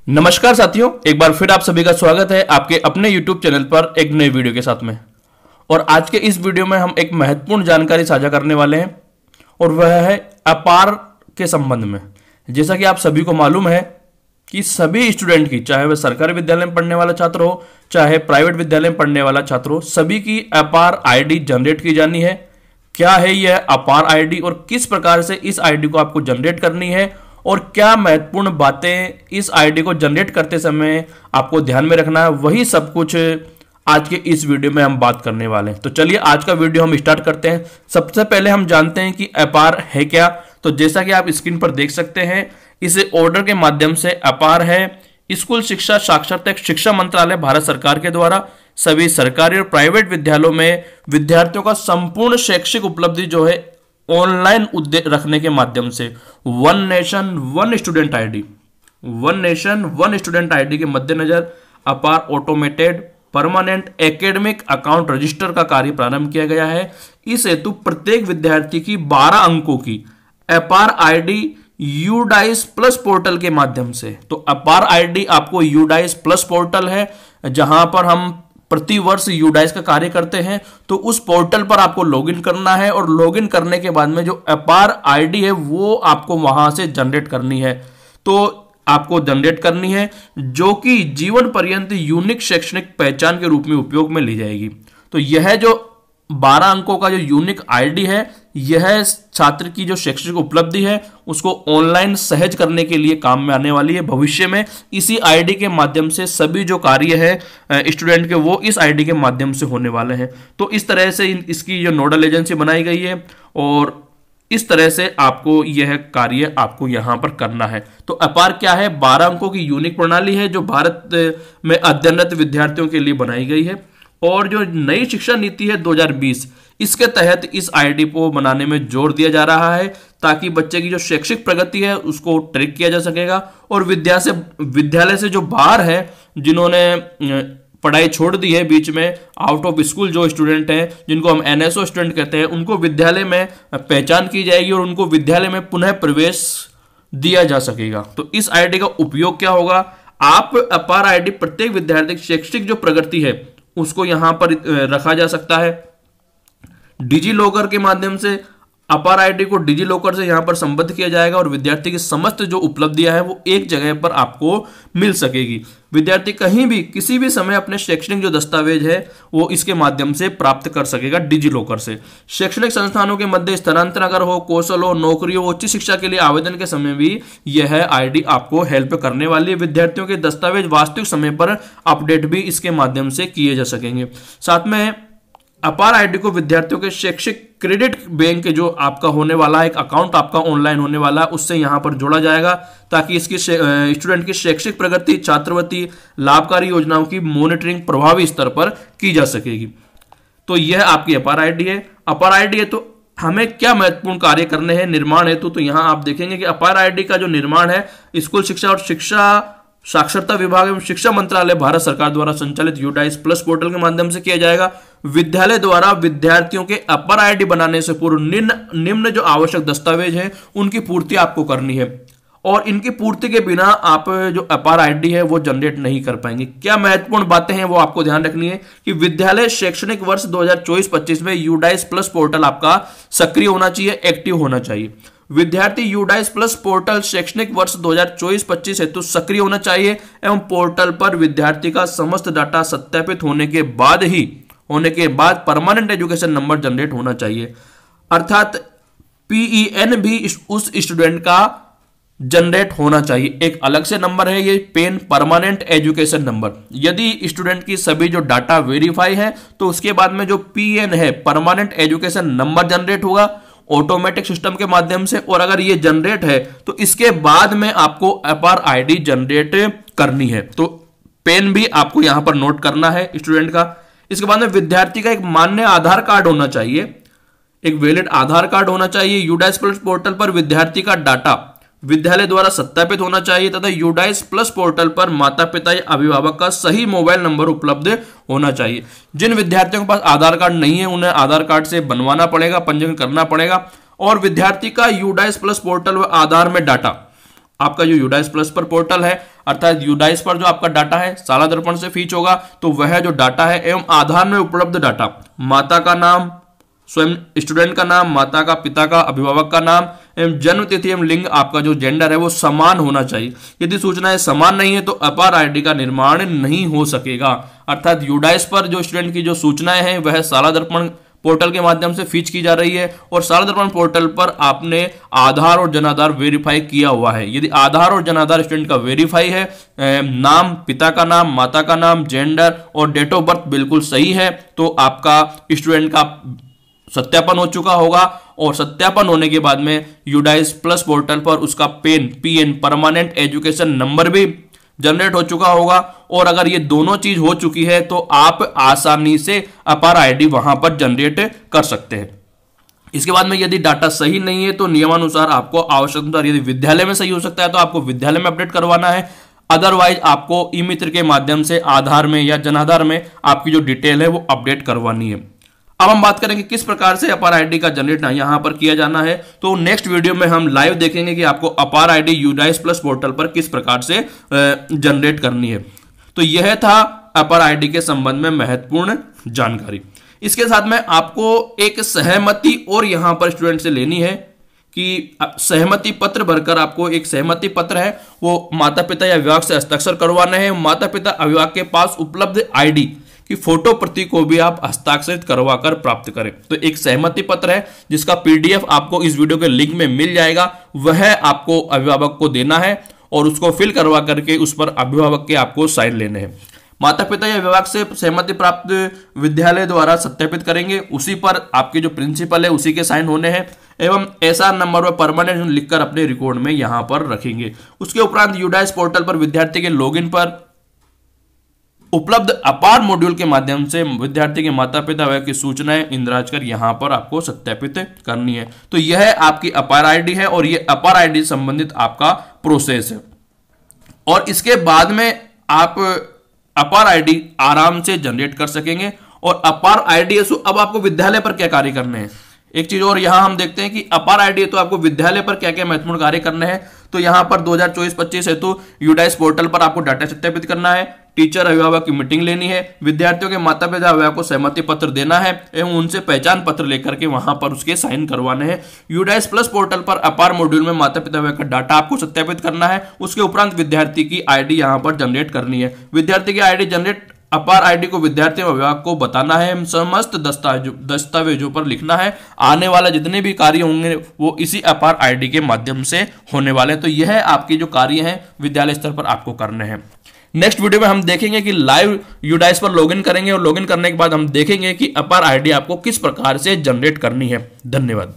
नमस्कार साथियों, एक बार फिर आप सभी का स्वागत है आपके अपने YouTube चैनल पर एक नई वीडियो के साथ में। और आज के इस वीडियो में हम एक महत्वपूर्ण जानकारी साझा करने वाले हैं और वह है अपार के संबंध में। जैसा कि आप सभी को मालूम है कि सभी स्टूडेंट की, चाहे वह सरकारी विद्यालय में पढ़ने वाला छात्र हो चाहे प्राइवेट विद्यालय में पढ़ने वाला छात्र हो, सभी की अपार आईडी जनरेट की जानी है। क्या है यह अपार आईडी और किस प्रकार से इस आईडी को आपको जनरेट करनी है और क्या महत्वपूर्ण बातें इस आईडी को जनरेट करते समय आपको ध्यान में रखना है, वही सब कुछ आज के इस वीडियो में हम बात करने वाले हैं। तो चलिए आज का वीडियो हम स्टार्ट करते हैं। सबसे पहले हम जानते हैं कि अपार है क्या। तो जैसा कि आप स्क्रीन पर देख सकते हैं, इसे ऑर्डर के माध्यम से अपार है स्कूल शिक्षा साक्षरता शिक्षा मंत्रालय भारत सरकार के द्वारा सभी सरकारी और प्राइवेट विद्यालयों में विद्यार्थियों का संपूर्ण शैक्षिक उपलब्धि जो है ऑनलाइन रखने के माध्यम से one nation one student ID, one nation one student ID के मद्देनजर अपार automated permanent academic account register का कार्य प्रारंभ किया गया है। इस हेतु प्रत्येक विद्यार्थी की 12 अंकों की अपार आईडी यूडाइस प्लस पोर्टल के माध्यम से, तो अपार आईडी आपको यूडाइस प्लस पोर्टल है जहां पर हम प्रति वर्ष यूडाइस का कार्य करते हैं। तो उस पोर्टल पर आपको लॉगिन करना है और लॉगिन करने के बाद में जो अपार आईडी है वो आपको वहां से जनरेट करनी है। तो आपको जनरेट करनी है जो कि जीवन पर्यंत यूनिक शैक्षणिक पहचान के रूप में उपयोग में ली जाएगी। तो यह जो 12 अंकों का जो यूनिक आईडी है, यह छात्र की जो शैक्षणिक उपलब्धि है उसको ऑनलाइन सहज करने के लिए काम में आने वाली है। भविष्य में इसी आईडी के माध्यम से सभी जो कार्य है स्टूडेंट के वो इस आईडी के माध्यम से होने वाले हैं। तो इस तरह से इसकी जो नोडल एजेंसी बनाई गई है और इस तरह से आपको यह कार्य आपको यहां पर करना है। तो अपार क्या है? 12 अंकों की यूनिक प्रणाली है जो भारत में अध्ययनरत विद्यार्थियों के लिए बनाई गई है। और जो नई शिक्षा नीति है 2020, इसके तहत इस आईडी को बनाने में जोर दिया जा रहा है ताकि बच्चे की जो शैक्षिक प्रगति है उसको ट्रैक किया जा सकेगा। और विद्यालय से जो बाहर है, जिन्होंने पढ़ाई छोड़ दी है बीच में, आउट ऑफ स्कूल जो स्टूडेंट हैं, जिनको हम एनएसओ स्टूडेंट कहते हैं, उनको विद्यालय में पहचान की जाएगी और उनको विद्यालय में पुनः प्रवेश दिया जा सकेगा। तो इस आईडी का उपयोग क्या होगा? आप अपार आईडी प्रत्येक विद्यार्थी की शैक्षिक जो प्रगति है उसको यहां पर रखा जा सकता है। डिजी लॉकर के माध्यम से अपार आईडी को डिजी लॉकर से यहां पर संबद्ध किया जाएगा और विद्यार्थी की समस्त जो उपलब्धियां हैं वो एक जगह पर आपको मिल सकेगी। विद्यार्थी कहीं भी किसी भी समय अपने शैक्षणिक जो दस्तावेज है वो इसके माध्यम से प्राप्त कर सकेगा डिजी लॉकर से। शैक्षणिक संस्थानों के मध्य स्थानांतरण अगर हो, कौशल हो, नौकरी हो, उच्च शिक्षा के लिए आवेदन के समय भी यह आईडी आपको हेल्प करने वाली है। विद्यार्थियों के दस्तावेज वास्तविक समय पर अपडेट भी इसके माध्यम से किए जा सकेंगे। साथ में अपार आईडी को विद्यार्थियों के शैक्षिक क्रेडिट बैंक जो आपका होने वाला है, एक अकाउंट आपका ऑनलाइन होने वाला है, उससे यहां पर जोड़ा जाएगा ताकि इसकी स्टूडेंट की शैक्षिक प्रगति, छात्रवृत्ति, लाभकारी योजनाओं की मॉनिटरिंग प्रभावी स्तर पर की जा सकेगी। तो यह आपकी अपार आईडी है। अपार आईडी है तो हमें क्या महत्वपूर्ण कार्य करने हैं निर्माण हेतु? तो यहां आप देखेंगे कि अपार आईडी का जो निर्माण है स्कूल शिक्षा और शिक्षा साक्षरता विभाग एवं शिक्षा मंत्रालय भारत सरकार द्वारा संचालित यूडाइस प्लस पोर्टल के माध्यम से किया जाएगा। विद्यालय द्वारा विद्यार्थियों के अपार आईडी बनाने से पूर्व निम्न जो आवश्यक दस्तावेज हैं उनकी पूर्ति आपको करनी है और इनकी पूर्ति के बिना आप जो अपार आईडी है वो जनरेट नहीं कर पाएंगे। क्या महत्वपूर्ण बातें हैं वो आपको ध्यान रखनी है कि विद्यालय शैक्षणिक वर्ष 2024-25 में यूडाइस प्लस पोर्टल आपका सक्रिय होना चाहिए, एक्टिव होना चाहिए। विद्यार्थी यूडाइस प्लस पोर्टल शैक्षणिक वर्ष 2024-25 हेतु सक्रिय होना चाहिए एवं पोर्टल पर विद्यार्थी का समस्त डाटा सत्यापित होने के बाद परमानेंट एजुकेशन नंबर जनरेट होना चाहिए। अर्थात पीईएन भी उस स्टूडेंट का जनरेट होना चाहिए। एक अलग से नंबर है ये पेन परमानेंट एजुकेशन नंबर। यदि स्टूडेंट की सभी जो डाटा वेरीफाई है तो उसके बाद में जो पीएन है परमानेंट एजुकेशन नंबर जनरेट होगा ऑटोमेटिक सिस्टम के माध्यम से। और अगर ये जनरेट है तो इसके बाद में आपको अपार आईडी जनरेट करनी है। तो पेन भी आपको यहां पर नोट करना है स्टूडेंट का। इसके बाद में विद्यार्थी का एक मान्य आधार कार्ड होना चाहिए, एक वैलिड आधार कार्ड होना चाहिए। यूडाइस प्लस पोर्टल पर विद्यार्थी का डाटा विद्यालय द्वारा सत्यापित होना चाहिए तथा यूडाइस प्लस पोर्टल पर माता पिता या अभिभावक का सही मोबाइल नंबर उपलब्ध होना चाहिए। जिन विद्यार्थियों के पास आधार कार्ड नहीं है उन्हें आधार कार्ड से बनवाना पड़ेगा, पंजीकरण करना पड़ेगा। और विद्यार्थी का यूडाइस प्लस पोर्टल व आधार में डाटा आपका जो यूडाइस प्लस पर पोर्टल है, अर्थात यूडाइस पर जो आपका डाटा है साला दर्पण से फीच होगा, तो वह जो डाटा है एवं आधार में उपलब्ध डाटा, माता का नाम, स्वयं स्टूडेंट का नाम, माता का, पिता का, अभिभावक का नाम एवं जन्म तिथि एवं लिंग, आपका जो जेंडर है वो समान होना चाहिए। यदि सूचनाएं समान नहीं है तो अपार आईडी का निर्माण नहीं हो सकेगा। अर्थात यूडाइस पर जो स्टूडेंट की जो सूचनाएं हैं वह साला दर्पण पोर्टल के माध्यम से फीच की जा रही है, और साला दर्पण पोर्टल पर आपने आधार और जनाधार वेरीफाई किया हुआ है। यदि आधार और जनाधार स्टूडेंट का वेरीफाई है, नाम, पिता का नाम, माता का नाम, जेंडर और डेट ऑफ बर्थ बिल्कुल सही है, तो आपका स्टूडेंट का सत्यापन हो चुका होगा, और सत्यापन होने के बाद में यूडाइस प्लस पोर्टल पर उसका पीएन परमानेंट एजुकेशन नंबर भी जनरेट हो चुका होगा। और अगर ये दोनों चीज हो चुकी है तो आप आसानी से अपार आईडी वहां पर जनरेट कर सकते हैं। इसके बाद में यदि डाटा सही नहीं है तो नियमानुसार आपको आवश्यकता, यदि विद्यालय में सही हो सकता है तो आपको विद्यालय में अपडेट करवाना है, अदरवाइज आपको ई मित्र के माध्यम से आधार में या जनाधार में आपकी जो डिटेल है वो अपडेट करवानी है। अब हम बात करेंगे किस प्रकार से अपार आईडी का जनरेट यहां पर किया जाना है, तो नेक्स्ट वीडियो में हम लाइव देखेंगे कि आपको अपार आईडी यूडाइस प्लस पोर्टल पर किस प्रकार से जनरेट करनी है। तो यह था अपार आईडी के संबंध में महत्वपूर्ण जानकारी। इसके साथ में आपको एक सहमति और यहां पर स्टूडेंट से लेनी है कि सहमति पत्र भरकर आपको एक सहमति पत्र है वो माता पिता या अभिभावक से हस्ताक्षर करवाना है। माता पिता अभिभावक के पास उपलब्ध आईडी कि फोटो प्रति को भी आप हस्ताक्षरित करवाकर प्राप्त करें। तो एक सहमति पत्र है जिसका पीडीएफ आपको इस वीडियो के लिंक में मिल जाएगा, वह आपको अभिभावक को देना है और उसको फिल करवा करके उस पर अभिभावक के आपको साइन लेने हैं। माता पिता या अभिभावक से सहमति प्राप्त विद्यालय द्वारा सत्यापित करेंगे, उसी पर आपके जो प्रिंसिपल है उसी के साइन होने हैं, एवं एसआर नंबर व परमानेंट लिखकर अपने रिकॉर्ड में यहां पर रखेंगे। उसके उपरांत यूडाइस पोर्टल पर विद्यार्थी के लॉगिन पर उपलब्ध अपार मॉड्यूल के माध्यम से विद्यार्थी के माता पिता व की सूचनाएं इंद्राज कर यहां पर आपको सत्यापित करनी है। तो यह आपकी अपार आईडी है और यह अपार आईडी संबंधित आपका प्रोसेस है। और इसके बाद में आप अपार आईडी आराम से जनरेट कर सकेंगे। और अपार आईडी अब आपको विद्यालय पर क्या कार्य करने हैं, एक चीज और यहां हम देखते हैं कि अपार आईडी तो आपको विद्यालय पर क्या क्या महत्वपूर्ण कार्य करने हैं। तो यहां पर 2024-25 हेतु यूडाइस पोर्टल पर आपको डाटा सत्यापित करना है, टीचर अभिभावक की मीटिंग लेनी है, विद्यार्थियों के माता पिता अभिभावक को सहमति पत्र देना है एवं उनसे पहचान पत्र लेकर के वहां पर उसके साइन करवाने हैं। यूडाइस प्लस पोर्टल पर अपार मॉड्यूल में माता पिता अभिभावक का डाटा आपको सत्यापित करना है। उसके उपरांत विद्यार्थी की आईडी यहां पर जनरेट करनी है। विद्यार्थी की आईडी जनरेट अपार आईडी को विद्यार्थी अभिभावक को बताना है, समस्त दस्तावेजों पर लिखना है। आने वाले जितने भी कार्य होंगे वो इसी अपार आईडी के माध्यम से होने वाले हैं। तो यह आपके जो कार्य हैं विद्यालय स्तर पर आपको करने हैं। नेक्स्ट वीडियो में हम देखेंगे कि लाइव यूडाइस पर लॉगिन करेंगे और लॉगिन करने के बाद हम देखेंगे कि अपार आईडी आपको किस प्रकार से जनरेट करनी है। धन्यवाद।